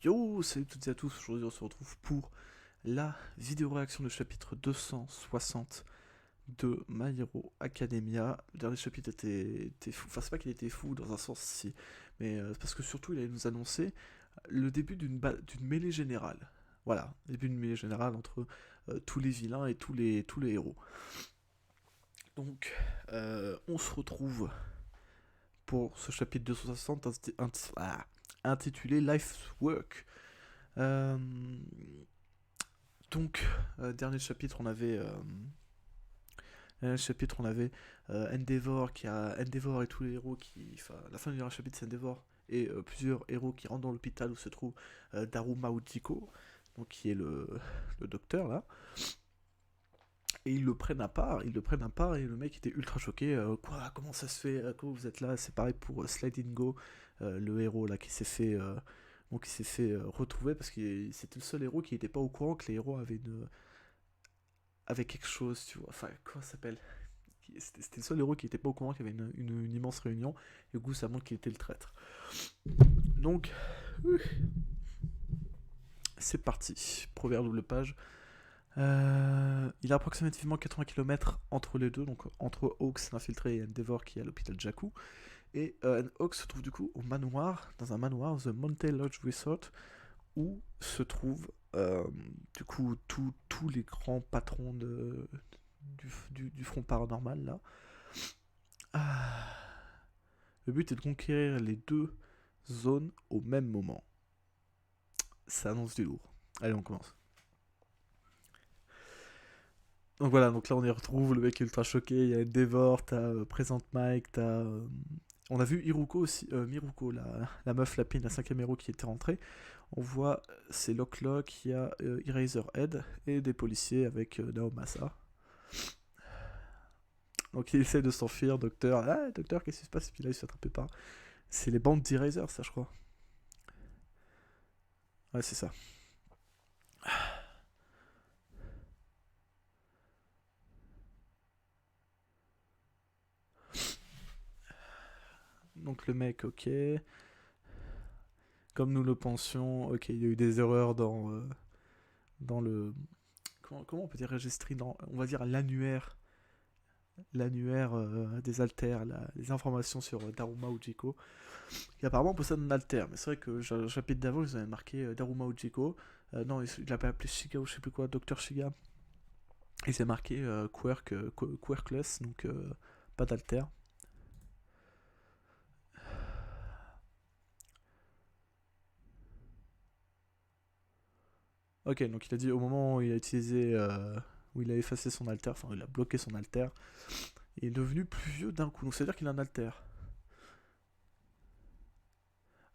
Yo, salut toutes et à tous, aujourd'hui on se retrouve pour la vidéo réaction du chapitre 260 de My Hero Academia. Le dernier chapitre était fou, enfin c'est pas qu'il était fou dans un sens si, mais c'est parce que surtout il allait nous annoncer le début d'une mêlée générale. Voilà, début d'une mêlée générale entre tous les vilains et tous les héros. Donc on se retrouve pour ce chapitre 260 intitulé Life's Work. Euh, donc, dernier chapitre, on avait Endeavor et tous les héros qui. Enfin, la fin du dernier chapitre, c'est Endeavor et plusieurs héros qui rentrent dans l'hôpital où se trouve Daruma Ujiko, donc qui est le docteur là. Et ils le prennent à part et le mec était ultra choqué. Quoi, comment ça se fait, comment vous êtes là? C'est pareil pour Sliding Go, le héros là qui s'est fait, retrouver parce que c'était le seul héros qui n'était pas au courant que les héros avaient quelque chose, tu vois. Enfin, comment ça s'appelle? C'était le seul héros qui n'était pas au courant qu'il y avait une immense réunion. Et du coup, ça montre qu'il était le traître. Donc, c'est parti. Première double page. Il y a approximativement 80 km entre les deux, donc entre Hawks, l'infiltré, et Endeavor qui est à l'hôpital Jakku. Et Hawks se trouve du coup au manoir, dans un manoir, The Monte Lodge Resort, où se trouvent du coup tous les grands patrons du front paranormal là. Ah. Le but est de conquérir les deux zones au même moment. Ça annonce du lourd. Allez, on commence. Donc voilà, donc là on y retrouve, le mec est ultra choqué, il y a Endeavor, t'as Present Mike, on a vu Iruko aussi, Miruko, la meuf lapine, la cinquième héros qui était rentrée. On voit, c'est Lock, il y a Eraserhead et des policiers avec Naomasa. Donc il essaie de s'enfuir, docteur. Ah, docteur, qu'est-ce qui se passe? Et puis là il se fait attraper par. C'est les bandes d'Eraser, ça je crois. Ouais, c'est ça. Donc le mec, ok. Comme nous le pensions, ok, il y a eu des erreurs dans le. Comment on peut dire registrer dans. On va dire l'annuaire des alters, les informations sur Daruma Ujiko. Et apparemment on possède un alter, mais c'est vrai que le chapitre d'avant ils avaient marqué Daruma Ujiko. Non, il l'avait appelé Shiga ou je sais plus quoi, Docteur Shiga. Et c'est marqué Quirkless, donc pas d'alter. Ok, donc il a dit au moment où il a utilisé, où il a effacé son alter, enfin il a bloqué son alter, il est devenu plus vieux d'un coup. Donc ça veut dire qu'il a un alter.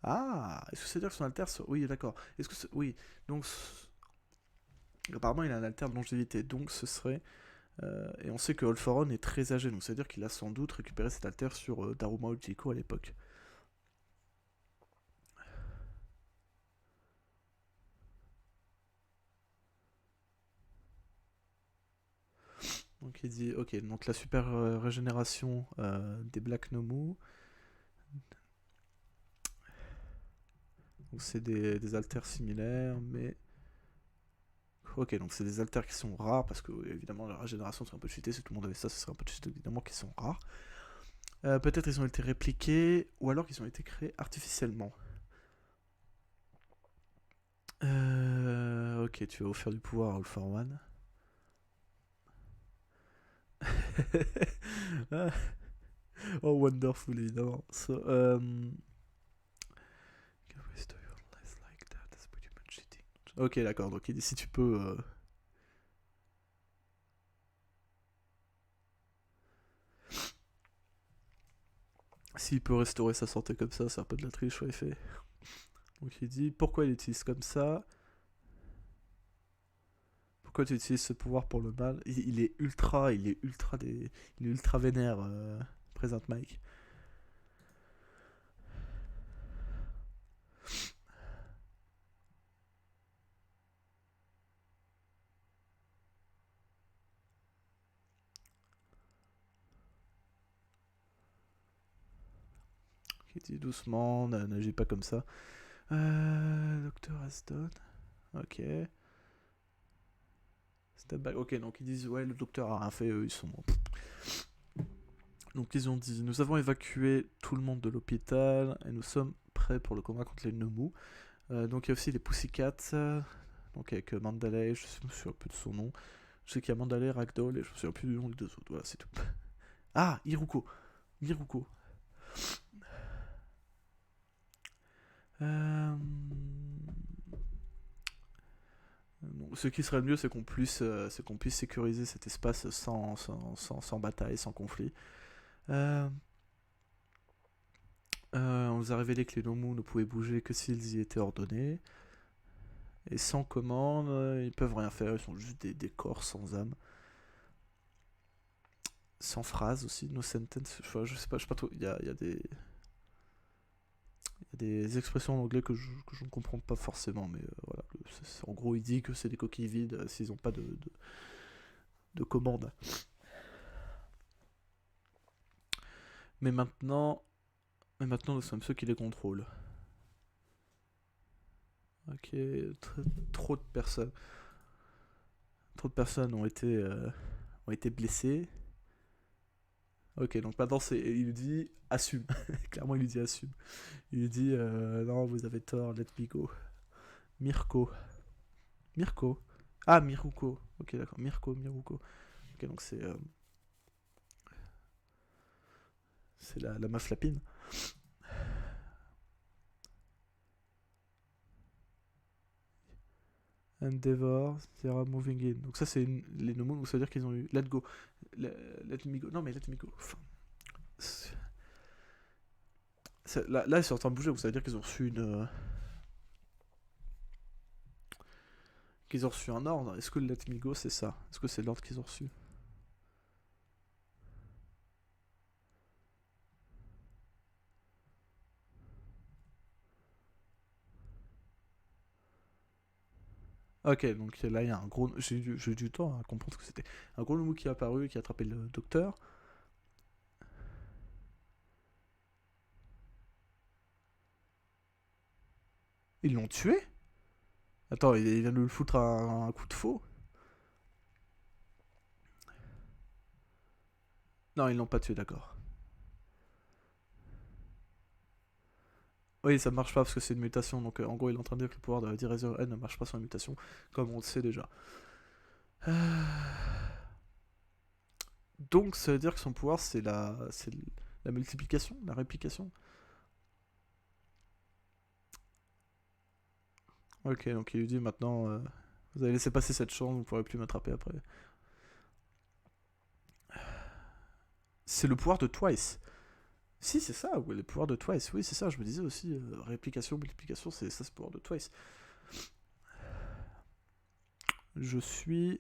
Ah, est-ce que ça veut dire que son alter, oui, d'accord. Est-ce que oui, donc apparemment il a un alter de longévité, donc ce serait et on sait que All est très âgé, donc ça veut dire qu'il a sans doute récupéré cet alter sur Daruma Ujiko à l'époque. Donc il dit, ok, donc la super régénération des Black Nomu. Donc c'est des alters similaires, mais. Ok, donc c'est des alters qui sont rares, parce que évidemment la régénération serait un peu cheatée, si tout le monde avait ça, ce serait un peu cheaté, évidemment, qui sont rares. Peut-être ils ont été répliqués, ou alors qu'ils ont été créés artificiellement. Ok, tu vas offrir du pouvoir à All for One. Oh, wonderful, évidemment. So, ok, d'accord, donc il dit si tu peux. S'il peut restaurer sa santé comme ça, c'est un peu de la triche, ouais, il fait. Donc il dit pourquoi il utilise comme ça. Pourquoi tu utilises ce pouvoir pour le mal? Il est ultra vénère, présente Mike. Il dit doucement, n'agis pas comme ça. Docteur Aston. Ok. Step back. Ok, donc ils disent ouais, le docteur a rien fait, eux ils sont. Donc ils ont dit nous avons évacué tout le monde de l'hôpital et nous sommes prêts pour le combat contre les Nomu. Donc il y a aussi les Pussycats, donc avec Mandalay, je me souviens plus de son nom. Je sais qu'il y a Mandalay, Ragdoll et je me souviens plus du nom des deux autres. Voilà, c'est tout. Ah, Iruko. Miruko. Euh... Ce qui serait le mieux, c'est qu'on puisse sécuriser cet espace sans bataille, sans conflit. Euh, on nous a révélé que les Nomu ne pouvaient bouger que s'ils y étaient ordonnés. Et sans commande, ils peuvent rien faire, ils sont juste des corps sans âme. Sans phrase aussi, no sentence. Je sais pas trop. Il y a des expressions en anglais que je ne comprends pas forcément, mais voilà. En gros, il dit que c'est des coquilles vides s'ils n'ont pas de commande. Mais maintenant, nous sommes ceux qui les contrôlent. Ok, trop de personnes. Trop de personnes ont été blessées. Ok, donc maintenant il lui dit assume. Clairement, il lui dit assume. Il lui dit non, vous avez tort, let me go. Mirko. Mirko. Ah, Miruko. Ok, d'accord. Miruko. Ok, donc c'est la meuf lapine. Endeavor, Sarah moving in. Donc ça, c'est les nomos, donc ça veut dire qu'ils ont eu let go. Let me go. Non, mais let me go. Enfin, là, ils sont en train de bouger, donc ça veut dire qu'ils ont reçu qu'ils ont reçu un ordre. Est-ce que le let me go, c'est ça? Est-ce que c'est l'ordre qu'ils ont reçu? Ok, donc là, il y a un gros. J'ai eu du temps à comprendre ce que c'était. Un gros nomou qui est apparu, qui a attrapé le docteur. Ils l'ont tué? Attends, il vient de le foutre un coup de faux? Non, ils l'ont pas tué, d'accord. Oui, ça marche pas parce que c'est une mutation. Donc en gros, il est en train de dire que le pouvoir de Razor N ne marche pas sur la mutation, comme on le sait déjà. Donc ça veut dire que son pouvoir, c'est la multiplication, la réplication. Ok, donc il lui dit maintenant, vous avez laissé passer cette chance, vous ne pourrez plus m'attraper après. C'est le pouvoir de Twice. Si, c'est ça, ouais, le pouvoir de Twice. Oui, c'est ça, je me disais aussi, réplication, multiplication, c'est ça, c'est le pouvoir de Twice. Je suis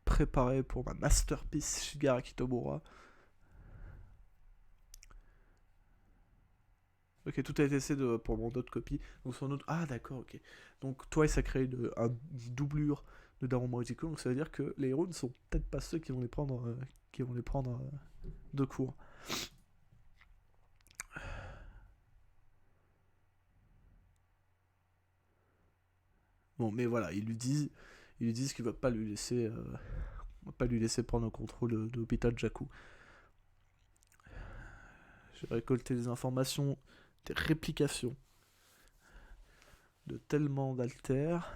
préparé pour ma masterpiece Shigaraki Tomura. Ok, tout a été essayé pour mon autre copie. Donc son autre. Ah d'accord, ok. Donc Twice a créé une doublure de Daron Moritico, donc ça veut dire que les héros ne sont peut-être pas ceux qui vont les prendre de court. Bon, mais voilà, ils lui disent qu'il va pas lui laisser, va pas lui laisser prendre le contrôle de l'hôpital Jakku. J'ai récolté des informations, des réplications de tellement d'altères.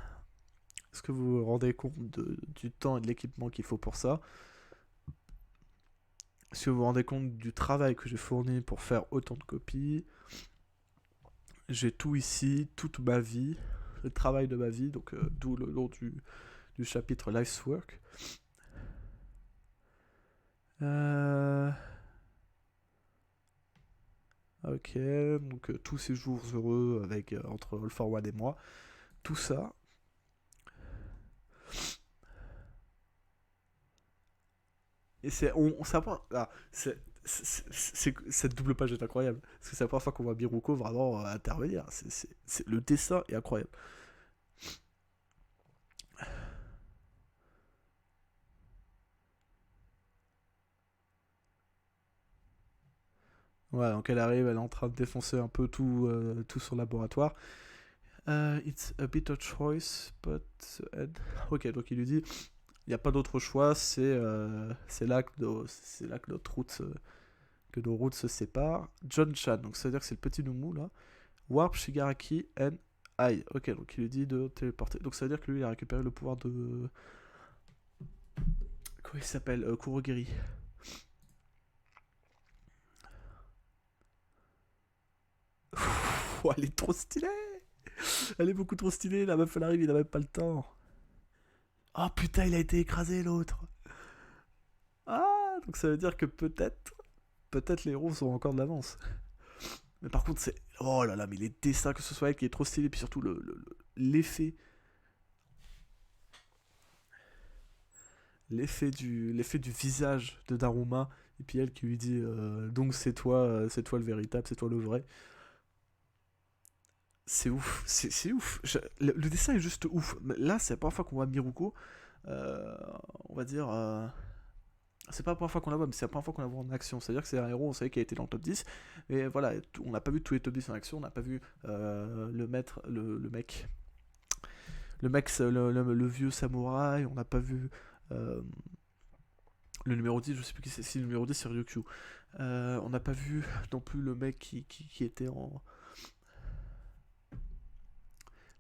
Est-ce que vous vous rendez compte du temps et de l'équipement qu'il faut pour ça? Est-ce que vous vous rendez compte du travail que j'ai fourni pour faire autant de copies? J'ai tout ici, toute ma vie, le travail de ma vie, donc d'où le nom du chapitre Life's Work. Euh... Ok, donc tous ces jours heureux avec entre All for One et moi, tout ça. Et cette double page est incroyable. Parce que c'est la première fois qu'on voit Biruko vraiment intervenir. Le dessin est incroyable. Ouais, donc elle arrive, elle est en train de défoncer un peu tout son laboratoire. It's a bitter choice, but ok, donc il lui dit, il n'y a pas d'autre choix, c'est là que que nos routes se séparent. John Chan, donc ça veut dire que c'est le petit Noumou là. Warp Shigaraki and Ai. Ok, donc il lui dit de téléporter. Donc ça veut dire que lui il a récupéré le pouvoir de. Comment il s'appelle Kurogiri. Oh, elle est trop stylée. Elle est beaucoup trop stylée. La meuf elle arrive, il a même pas le temps. Oh putain, il a été écrasé l'autre. Ah, donc ça veut dire que peut-être les héros sont encore de l'avance. Mais par contre, c'est. Oh là là, mais les dessins, que ce soit elle qui est trop stylé, puis surtout l'effet. L'effet du visage de Daruma, et puis elle qui lui dit donc c'est toi le véritable, c'est toi le vrai. C'est ouf, c'est ouf. Le dessin est juste ouf. Là, c'est la première fois qu'on voit Miruko. euh, on va dire. C'est pas la première fois qu'on la voit, mais c'est la première fois qu'on la voit en action. C'est-à-dire que c'est un héros, on savait qu'il a été dans le top 10, mais voilà, on n'a pas vu tous les top 10 en action, on n'a pas vu le maître, le vieux samouraï, on n'a pas vu euh, le numéro 10, je sais plus qui c'est, si le numéro 10 c'est Ryukyu. On n'a pas vu non plus le mec qui était en.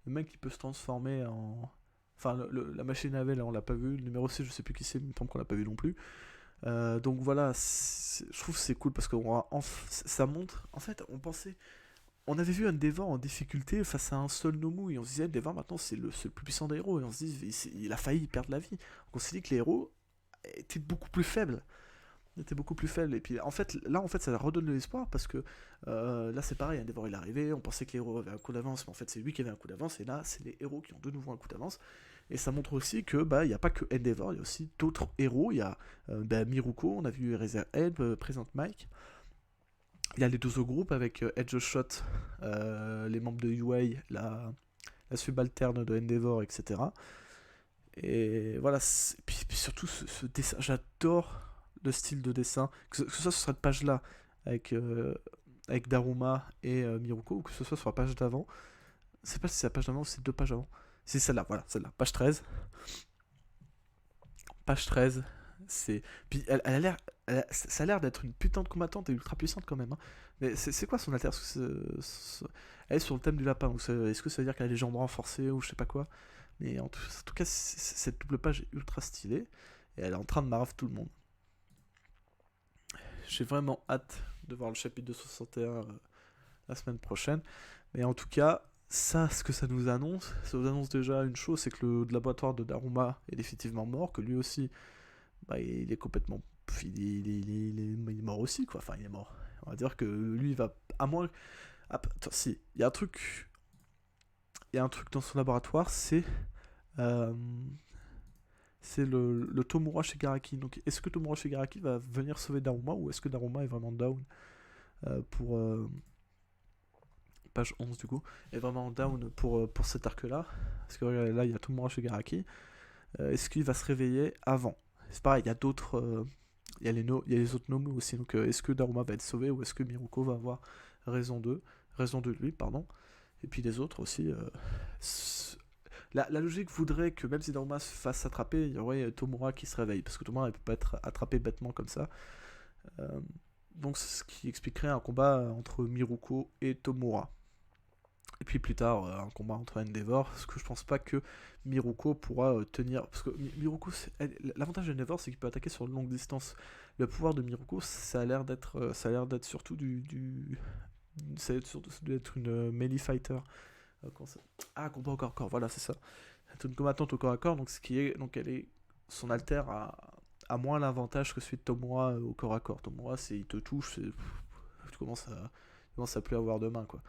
Le mec qui peut se transformer en. Enfin, la machine à laver, là, on l'a pas vu. Le numéro 6, je sais plus qui c'est, mais il me semble qu'on l'a pas vu non plus. Donc voilà, je trouve que c'est cool parce que ça montre. En fait, on pensait. On avait vu Endeavor en difficulté face à un seul Nomu et on se disait Endeavor maintenant c'est le plus puissant des héros et on se dit il a failli perdre la vie. Donc on s'est dit que les héros étaient beaucoup plus faibles. Était beaucoup plus faible. Et puis en fait, là, en fait, ça redonne de l'espoir parce que là, c'est pareil. Endeavor il est arrivé, on pensait que les héros avaient un coup d'avance, mais en fait, c'est lui qui avait un coup d'avance. Et là, c'est les héros qui ont de nouveau un coup d'avance. Et ça montre aussi que bah, il n'y a pas que Endeavor, il y a aussi d'autres héros. Il y a Miruko, on a vu Eraserhead, présente Mike. Il y a les deux autres groupes avec Edge Shot, les membres de UA, la subalterne de Endeavor, etc. Et voilà, puis surtout ce dessin, j'adore le style de dessin, que ce soit sur cette page-là, avec Daruma et Miruko, ou que ce soit sur la page d'avant. Je sais pas si c'est la page d'avant ou c'est deux pages avant. C'est celle-là, voilà, celle-là, page 13. Page 13, c'est. Puis elle a l'air. Ça a l'air d'être une putain de combattante et ultra puissante quand même. Hein. Mais c'est quoi son alter elle est sur le thème du lapin. Est-ce que ça veut dire qu'elle a les jambes renforcées ou je sais pas quoi. Mais en tout cas, cette double page est ultra stylée. Et elle est en train de marave tout le monde. J'ai vraiment hâte de voir le chapitre 261 la semaine prochaine. Mais en tout cas, ça, ce que ça nous annonce déjà une chose, c'est que le laboratoire de Daruma est définitivement mort, que lui aussi, bah, il est complètement. Il est mort aussi, quoi. Enfin, il est mort. On va dire que lui, il va. À moins. Attends, si, il y a un truc. Il y a un truc dans son laboratoire, euh, c'est le Tomura Shigaraki. Donc, est-ce que Tomura Shigaraki va venir sauver Daruma ou est-ce que Daruma est vraiment down pour page 11 du coup, est vraiment down pour cet arc-là. Parce que là, il y a Tomura Shigaraki. Est-ce qu'il va se réveiller avant? C'est pareil, il y a d'autres. Il y a il y a les autres Nomu aussi. Donc, est-ce que Daruma va être sauvé ou est-ce que Miruko va avoir raison de lui, pardon. Et puis les autres aussi. La logique voudrait que même si Daruma se fasse attraper, il y aurait Tomura qui se réveille. Parce que Tomura ne peut pas être attrapé bêtement comme ça. Euh, donc c'est ce qui expliquerait un combat entre Miruko et Tomura. Et puis plus tard, un combat entre Endeavor, parce que je pense pas que Miruko pourra tenir. Parce que Miruko, l'avantage d'Endeavor, c'est qu'il peut attaquer sur longue distance. Le pouvoir de Miruko, ça a l'air d'être surtout ça a l'air surtout d'être une melee fighter. Combat au corps à corps, voilà, c'est ça. C'est une combattante au corps à corps, donc son alter a moins l'avantage que celui de Tomura au corps à corps. Tomura, il te touche, tu commences à plus avoir de main, quoi.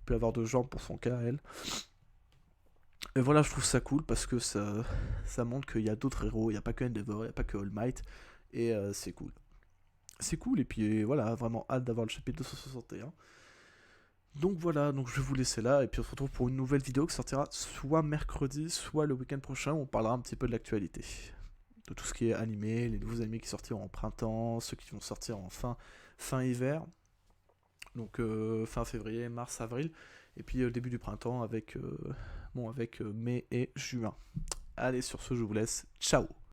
Plus avoir de jambes pour son cas, elle. Et voilà, je trouve ça cool parce que ça montre qu'il y a d'autres héros, il n'y a pas que Endeavor, il n'y a pas que All Might, et c'est cool. C'est cool, et puis voilà, vraiment hâte d'avoir le chapitre 261. Donc voilà, donc je vais vous laisser là, et puis on se retrouve pour une nouvelle vidéo qui sortira soit mercredi, soit le week-end prochain, où on parlera un petit peu de l'actualité. De tout ce qui est animé, les nouveaux animés qui sortiront en printemps, ceux qui vont sortir en fin hiver. Donc fin février, mars, avril. Et puis début du printemps avec mai et juin. Allez, sur ce, je vous laisse. Ciao.